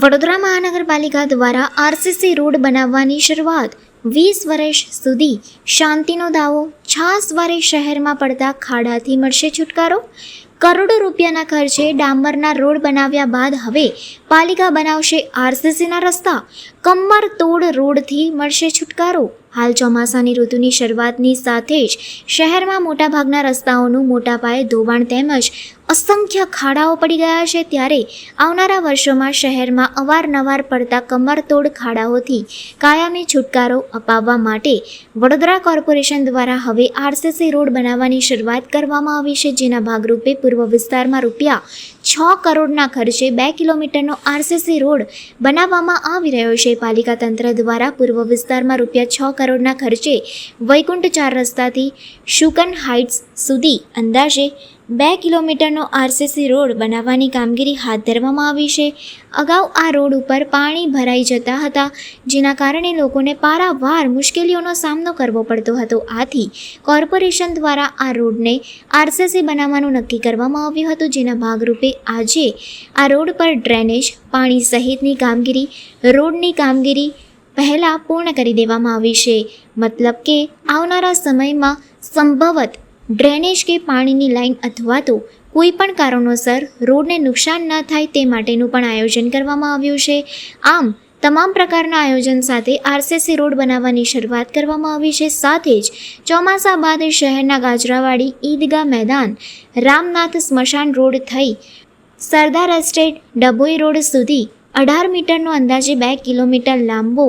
વડોદરા મહાનગરપાલિકા દ્વારા RCC road બનાવવાની શરૂઆત 20 વર્ષ સુધી શાંતિનો દાવો, 6 વર્ષ શહેરમાં પડતા ખાડાથી મળશે છુટકારો. કરોડો રૂપિયાના ખર્ચે ડામરના રોડ બનાવ્યા બાદ હવે પાલિકા બનાવશે આરસીસીના રસ્તા. કમર તોડ રોડથી મળશે છુટકારો. હાલ ચોમાસાની ઋતુની શરૂઆતની સાથે જ શહેરમાં મોટાભાગના રસ્તાઓનું મોટા પાયે ધોવાણ તેમજ અસંખ્ય ખાડાઓ પડી ગયા છે. ત્યારે આવનારા વર્ષોમાં શહેરમાં અવારનવાર પડતા કમરતોડ ખાડાઓથી કાયમી છુટકારો અપાવવા માટે વડોદરા કોર્પોરેશન દ્વારા હવે આરસીસી રોડ બનાવવાની શરૂઆત કરવામાં આવી છે. જેના ભાગરૂપે પૂર્વ વિસ્તારમાં રૂપિયા 6 કરોડના ખર્ચે 2 કિલોમીટરનો આરસીસી રોડ બનાવવામાં આવી રહ્યો છે. પાલિકા તંત્ર દ્વારા પૂર્વ વિસ્તારમાં રૂપિયા 6 કરોડના ખર્ચે વૈકુંઠ 4 રસ્તાથી શુકન હાઇટ્સ સુધી અંદાજે 2 કિલોમીટરનો આરસીસી રોડ બનાવવાની કામગીરી હાથ ધરવામાં આવી છે. અગાઉ આ રોડ ઉપર પાણી ભરાઈ જતા હતા, જેના કારણે લોકોને પારાવાર મુશ્કેલીઓનો સામનો કરવો પડતો હતો. આથી કોર્પોરેશન દ્વારા આ રોડને આરસીસી બનાવવાનું નક્કી કરવામાં આવ્યું હતું. જેના ભાગરૂપે આજે આ રોડ પર ડ્રેનેજ, પાણી સહિતની કામગીરી, રોડની કામગીરી પહેલાં પૂર્ણ કરી દેવામાં આવી છે. મતલબ કે આવનારા સમયમાં સંભવત ડ્રેનેજ કે પાણીની લાઈન અથવા તો કોઈ પણ કારણોસર રોડને નુકસાન ન થાય તે માટેનું પણ આયોજન કરવામાં આવ્યું છે. આમ તમામ પ્રકારના આયોજન સાથે આરસીસી રોડ બનાવવાની શરૂઆત કરવામાં આવી છે. સાથે જ ચોમાસા બાદ શહેરના ગાજરાવાડી, ઈદગાહ મેદાન, રામનાથ સ્મશાન રોડ થઈ સરદાર એસ્ટેટ, ડભોઈ રોડ સુધી 18 મીટરનો અંદાજે 2 કિલોમીટર લાંબો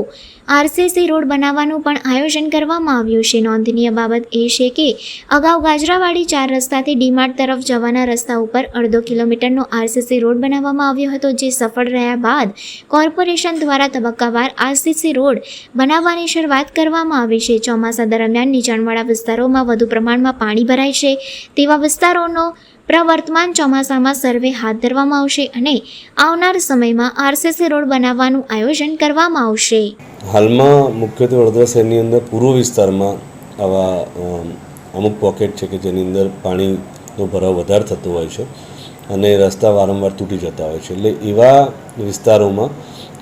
આરસીસી રોડ બનાવવાનું પણ આયોજન કરવામાં આવ્યું છે. નોંધનીય બાબત એ છે કે અગાઉ ગાજરાવાડી 4 રસ્તાથી ડીમાર્ટ તરફ જવાના રસ્તા ઉપર 1/2 કિલોમીટરનો આરસીસી રોડ બનાવવામાં આવ્યો હતો, જે સફળ રહ્યા બાદ કોર્પોરેશન દ્વારા તબક્કાવાર આરસીસી રોડ બનાવવાની શરૂઆત કરવામાં આવી છે. ચોમાસા દરમિયાન નીચાણવાળા વિસ્તારોમાં વધુ પ્રમાણમાં પાણી ભરાય છે, તેવા વિસ્તારોનો પ્રવર્તમાન ચોમાસામાં સર્વે હાથ ધરવામાં આવશે અને આવનાર સમયમાં આરસીસી રોડ બનાવવાનું આયોજન કરવામાં આવશે. હાલમાં મુખ્યત્વે વડોદરા શહેરની અંદર પૂર્વ વિસ્તારમાં આવા અમુક પોકેટ છે કે જેની અંદર પાણીનો ભરાવ વધારે થતો હોય છે અને રસ્તા વારંવાર તૂટી જતા હોય છે. એટલે એવા વિસ્તારોમાં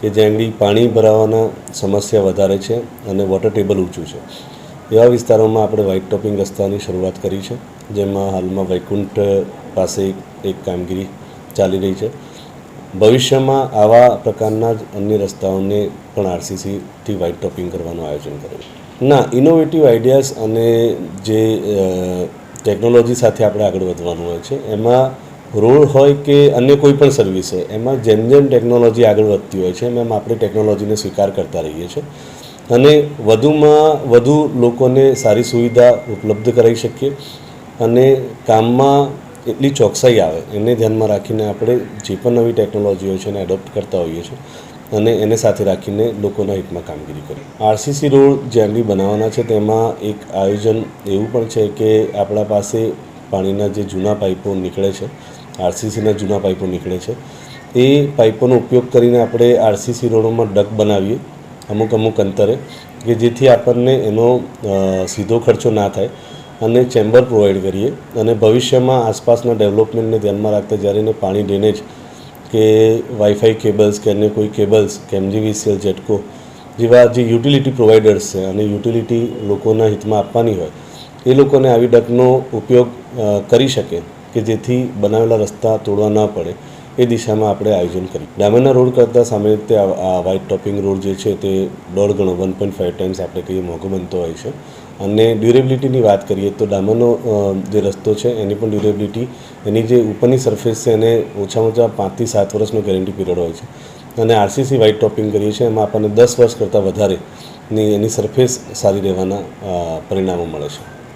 કે જ્યાં આગળ પાણી ભરાવાના સમસ્યા વધારે છે અને વોટર ટેબલ ઊંચું છે, એવા વિસ્તારોમાં આપણે વ્હાઇટ ટોપિંગ રસ્તાની શરૂઆત કરી છે, જેમાં હાલમાં વૈકુંઠ પાસે એક કામગીરી ચાલી રહી છે. ભવિષ્યમાં આવા પ્રકારના જ અન્ય રસ્તાઓને પણ આરસીસીથી વ્હાઇટ ટોપિંગ કરવાનું આયોજન કરેલું. ના, ઇનોવેટિવ આઈડિયાઝ અને જે ટેકનોલોજી સાથે આપણે આગળ વધવાનું હોય છે, એમાં રોડ હોય કે અન્ય કોઈ પણ સર્વિસ હોય, એમાં જેમ જેમ ટેકનોલોજી આગળ વધતી હોય છે એમ આપણે ટેકનોલોજીને સ્વીકાર કરતા રહીએ છીએ અને વધુમાં વધુ લોકોને સારી સુવિધા ઉપલબ્ધ કરાવી શકીએ અને કામમાં એટલી ચોકસાઈ આવે એને ધ્યાનમાં રાખીને આપણે જે પણ નવી ટેકનોલોજીઓ છે એને એડોપ્ટ કરતા હોઈએ છીએ અને એને સાથે રાખીને લોકોના હિતમાં કામગીરી કરીએ. આરસીસી રોડ જે આગળ બનાવવાના છે તેમાં એક આયોજન એવું પણ છે કે આપણા પાસે પાણીના જે જૂના પાઇપો નીકળે છે, આરસીસીના જૂના પાઇપો નીકળે છે, એ પાઇપોનો ઉપયોગ કરીને આપણે આરસીસી રોડોમાં ડક બનાવીએ અમુક અંતરે, કે જેથી આપણને એનો સીધો ખર્ચો ના થાય અને ચેમ્બર પ્રોવાઈડ કરીએ અને ભવિષ્યમાં આસપાસના ડેવલપમેન્ટને ધ્યાનમાં રાખતા જ્યારે એને પાણી ડ્રેનેજ કે વાઈફાઈ કેબલ્સ કે અન્ય કોઈ કેબલ્સ કે એમજીવીસીએલ, જેટકો જેવા જે યુટિલિટી પ્રોવાઈડર્સ છે અને યુટિલિટી લોકોના હિતમાં આપવાની હોય, એ લોકોને આવી ડકનો ઉપયોગ કરી શકે કે જેથી બનાવેલા રસ્તા તોડવા ન પડે, એ દિશામાં આપણે આયોજન કર્યું. ડામરના રોડ કરતાં સામાન્ય રીતે આ વ્હાઇટ ટોપિંગ રોડ જે છે તે 1.5 ગણો 1.5 ટાઈમ્સ આપણે કહીએ મોંઘો બનતો હોય છે. અને ડ્યુરેબિલિટીની વાત કરીએ તો ડામરનો જે રસ્તો છે એની પણ ડ્યુરેબિલિટી, એની જે ઉપરની સરફેસ છે એને ઓછામાં ઓછા 5 થી 7 વર્ષનો ગેરંટી પીરિયડ હોય છે અને આરસીસી વ્હાઇટ ટોપિંગ કરીએ છીએ એમાં આપણને 10 વર્ષ કરતાં વધારેની એની સરફેસ સારી રહેવાના પરિણામો મળે છે.